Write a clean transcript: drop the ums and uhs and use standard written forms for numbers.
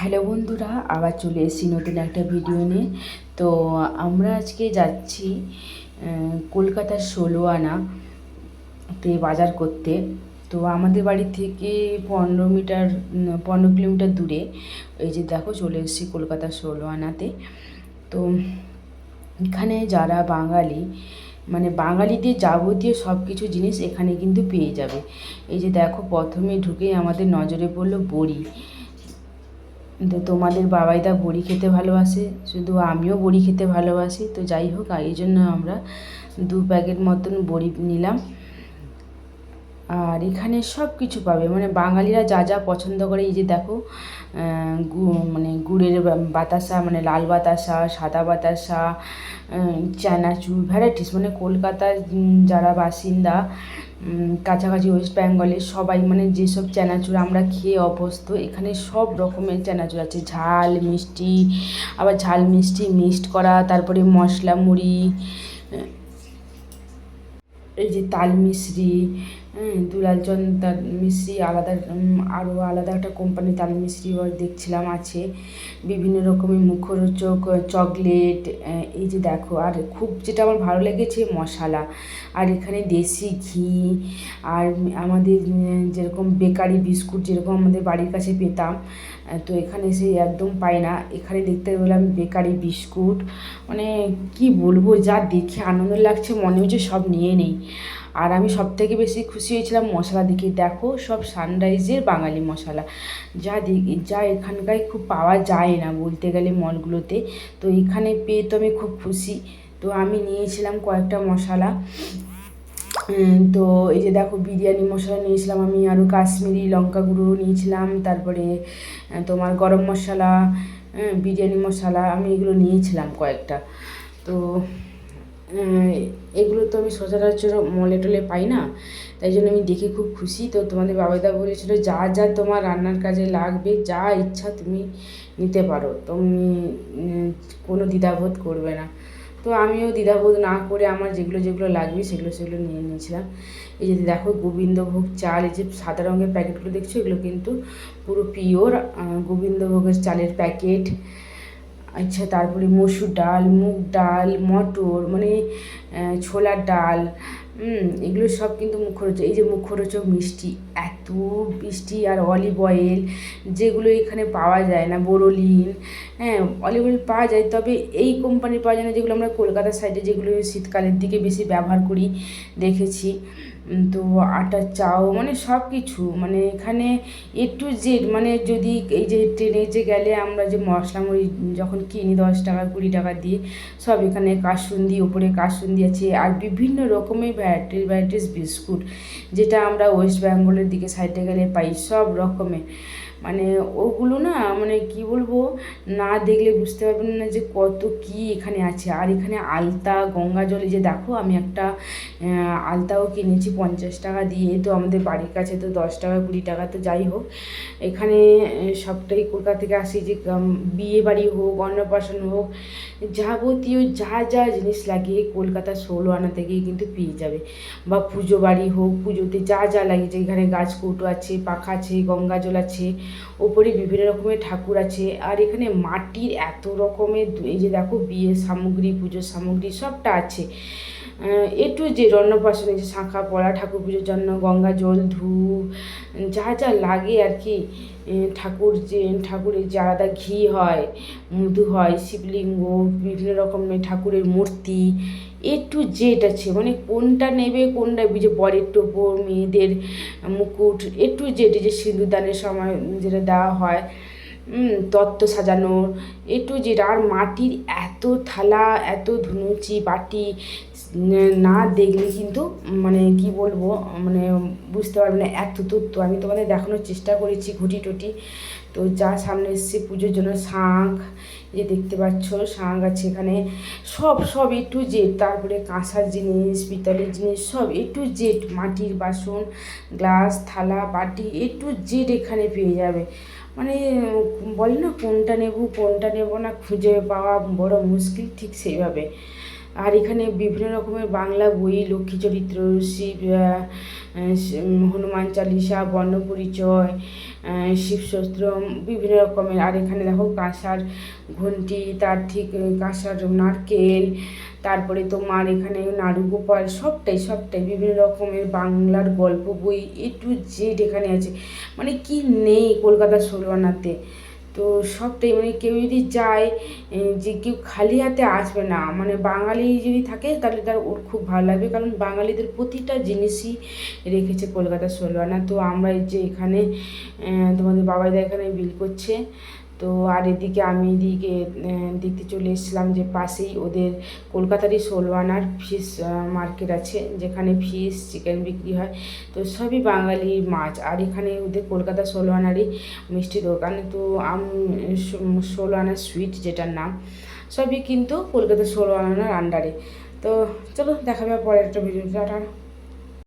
Hello বন্ধুরা, আবার চলে এসেছি নতুন একটা ভিডিও নিয়ে। তো আমরা আজকে যাচ্ছি কলকাতার ১৬ আনাতে বাজার করতে। তো আমাদের বাড়ি থেকে 15 কিলোমিটার দূরে। এই যে দেখো, চলে এসেছি কলকাতার ১৬ আনাতে। তো এখানে যারা বাঙালি, মানে বাঙালিদের যাবতীয় সব কিছু জিনিস এখানে কিন্তু পেয়ে যাবে। এই যে দেখো, প্রথমে ঢুকেই আমাদের নজরে পড়লো বড়ি। তো তোমাদের বাবাইদা বড়ি খেতে ভালোবাসে, শুধু আমিও বড়ি খেতে ভালোবাসি। তো যাই হোক, এই জন্য আমরা 2 প্যাকেট মতন বড়ি নিলাম। আর এখানে সব কিছু পাবে, মানে বাঙালিরা যা যা পছন্দ করে। এই যে দেখো, মানে গুড়ের বাতাসা, মানে লাল বাতাসা, সাদা বাতাসা, চানাচুর, ভ্যারাইটিস। মানে কলকাতার যারা বাসিন্দা, কাছাকাছি ওয়েস্ট বেঙ্গলের সবাই, মানে যেসব চানাচুর আমরা খেয়ে অভ্যস্ত, এখানে সব রকমের চানাচুর আছে। ঝাল মিষ্টি, আবার ঝাল মিষ্টি মিক্সড করা, তারপরে মশলা মুড়ি, এই যে তাল মিশ্রি, দুলালচন্দ তাল মিশ্রি আলাদা, আরও আলাদা একটা কোম্পানি তাল মিশ্রি দেখছিলাম আছে। বিভিন্ন রকমের মুখরোচক চকলেট। এই যে দেখো, আর খুব যেটা আমার ভালো লেগেছে মশলা। আর এখানে দেশি ঘি, আর আমাদের যেরকম বেকারি বিস্কুট যেরকম আমাদের বাড়ির কাছে পেতাম, তো এখানে এসে একদম পাই না। এখানে দেখতে পেলাম বেকারি বিস্কুট, মানে কি বলবো, যা দেখে আনন্দ লাগছে, মনে হচ্ছে সব নিয়ে নেই। আর আমি সবথেকে বেশি খুশি হয়েছিলাম মশলা দেখে। দেখো, সব সানরাইজের বাঙালি মশলা, যা এখানকার খুব পাওয়া যায় না বলতে গেলে মলগুলোতে। তো এখানে পেয়ে তো আমি খুব খুশি। তো আমি নিয়েছিলাম কয়েকটা মশলা। তো এই যে দেখো, বিরিয়ানি মশলা নিয়েছিলাম আমি, আরও কাশ্মীরি লঙ্কা গুঁড়ো নিয়েছিলাম, তারপরে তোমার গরম মশলা, বিরিয়ানি মশলা, আমি এগুলো নিয়েছিলাম কয়েকটা। তো এগুলো তো আমি সচরাচর মলে টলে পাই না, তাই জন্য আমি দেখে খুব খুশি। তো তোমাদের বাবাইদা বলেছিল, যা যা তোমার রান্নার কাজে লাগবে, যা ইচ্ছা তুমি নিতে পারো, তুমি কোনো দ্বিধাবোধ করবে না। তো আমিও দ্বিধাবোধ না করে আমার যেগুলো যেগুলো লাগবে সেগুলো নিয়ে নিয়েছিলাম। এই যে দেখো, গোবিন্দভোগ চাল, এই যে সাদা রঙের প্যাকেটগুলো দেখছো, এগুলো কিন্তু পুরো পিওর গোবিন্দভোগের চালের প্যাকেট। আচ্ছা, তারপরে মসুর ডাল, মুগ ডাল, মটর, মানে ছোলার ডাল, এগুলো সব কিন্তু মুখরোচক। এই যে মুখরোচক মিষ্টি, এত মিষ্টি, আর অলিভ অয়েল, যেগুলো এখানে পাওয়া যায় না, বোরোলিন। হ্যাঁ, অলিভ অয়েল পাওয়া যায়, তবে এই কোম্পানির পাওয়া যায় না, যেগুলো আমরা কলকাতার সাইডে যেগুলো শীতকালের দিকে বেশি ব্যবহার করি দেখেছি। তো আটার চাও, মানে সব কিছু, মানে এখানে A to Z, মানে যদি এই যে ট্রেনে যে গেলে আমরা যে মশলা মুড়ি যখন কিনি 10 টাকা 20 টাকা দিয়ে, সব এখানে কাসুন্দি, ওপরে কাসুন্দি আছে, আর বিভিন্ন রকমের ভ্যারাইটিস বিস্কুট, যেটা আমরা ওয়েস্ট বেঙ্গলের দিকে সাইডে গেলে পাই সব রকমের। মানে ওগুলো না, মানে কি বলবো, না দেখলে বুঝতে পারবেন না যে কত কি এখানে আছে। আর এখানে আলতা, গঙ্গা জল, এই যে দেখো, আমি একটা আলতাও কিনেছি 50 টাকা দিয়ে। তো আমাদের বাড়ির কাছে তো 10 টাকা 20 টাকা, তো যাই হোক, এখানে সবটাই কলকাতা থেকে আসে। যে বিয়ে বাড়ি হোক, অন্নপ্রাশন হোক, যাবতীয় যা যা জিনিস লাগে কলকাতা 16 আনা থেকেই কিন্তু পেয়ে যাবে। বা পুজো বাড়ি হোক, পুজোতে যা যা লাগে, যে এখানে গাছ কৌটো আছে, পাখা আছে, গঙ্গা জল আছে, ওপরে বিভিন্ন রকমের ঠাকুর আছে। আর এখানে মাটির এত রকমের, এই যে দেখো, বিয়ের সামগ্রী, পুজোর সামগ্রী সবটা আছে। A to Z, অন্নপ্রাশনে যে শাঁখা পড়া, ঠাকুর পুজোর জন্য গঙ্গা জল, ধূপ, যা যা লাগে আর কি। ঠাকুরের যে আলাদা ঘি হয়, মধু হয়, শিবলিঙ্গ, বিভিন্ন রকমের ঠাকুরের মূর্তি, A to Z আছে। মানে কোনটা নেবে, কোনটা, যে বরের টোপর, মেয়েদের মুকুট, A to Z, যে সিঁদুরদানের সময় যেটা দেওয়া হয়, তত্ত্ব সাজানোর, A to Z। আর মাটির এত থালা, এত ধুনুচি, বাটি, না দেখলে কিন্তু, মানে কি বলবো, মানে বুঝতে পারবে না এত তথ্য। আমি তোমাদের দেখানোর চেষ্টা করেছি ঘুটি টুটি। তো যা সামনে এসছে পুজোর জন্য, শাঁখ, যে দেখতে পাচ্ছ, শাঁখ আছে এখানে, সব A to Z। তারপরে কাঁসার জিনিস, পিতলের জিনিস, সব A to Z, মাটির বাসন, গ্লাস, থালা, বাটি, A to Z এখানে পেয়ে যাবে। মানে বলে না, কোনটা নেব কোনটা নেব না, খুঁজে পাওয়া বড় মুশকিল, ঠিক সেইভাবে। আর এখানে বিভিন্ন রকমের বাংলা বই, লক্ষ্মী চরিত্র, শিব, হনুমান চালিসা, বর্ণপরিচয়, শিবশস্ত্র বিভিন্ন রকমের। আর এখানে দেখো কাঁসার ঘন্টি, তার ঠিক কাঁসার নারকেল, তারপরে তোমার এখানে নাড়ু গোপাল, সবটাই বিভিন্ন রকমের বাংলার গল্প বই A to Z এখানে আছে। মানে কি নেই কলকাতা ১৬ আনাতে। তো সবটাই মানে কেউ যদি যায় যে কেউ খালি হাতে আসবে না, মানে বাঙালি যদি থাকে তাহলে তার ওর খুব ভালো লাগবে, কারণ বাঙালিদের প্রতিটা জিনিসই রেখেছে কলকাতা ১৬ আনা। তো আমরা এই যে এখানে তোমাদের বাবাইদা এখানে বিল করছে। তো আর এদিকে আমি এদিকে দেখতে চলে এসেছিলাম যে পাশেই ওদের কলকাতারই ১৬ আনার ফিশ মার্কেট আছে, যেখানে ফিশ চিকেন বিক্রি হয়। তো সবই বাঙালি মাছ। আর এখানে ওদের কলকাতা ১৬ আনারই মিষ্টি দোকান। তো ১৬ আনার সুইট যেটার নাম, সবই কিন্তু কলকাতা ১৬ আনার আন্ডারে। তো চলো দেখাবে পরের একটা ভিডিওটা।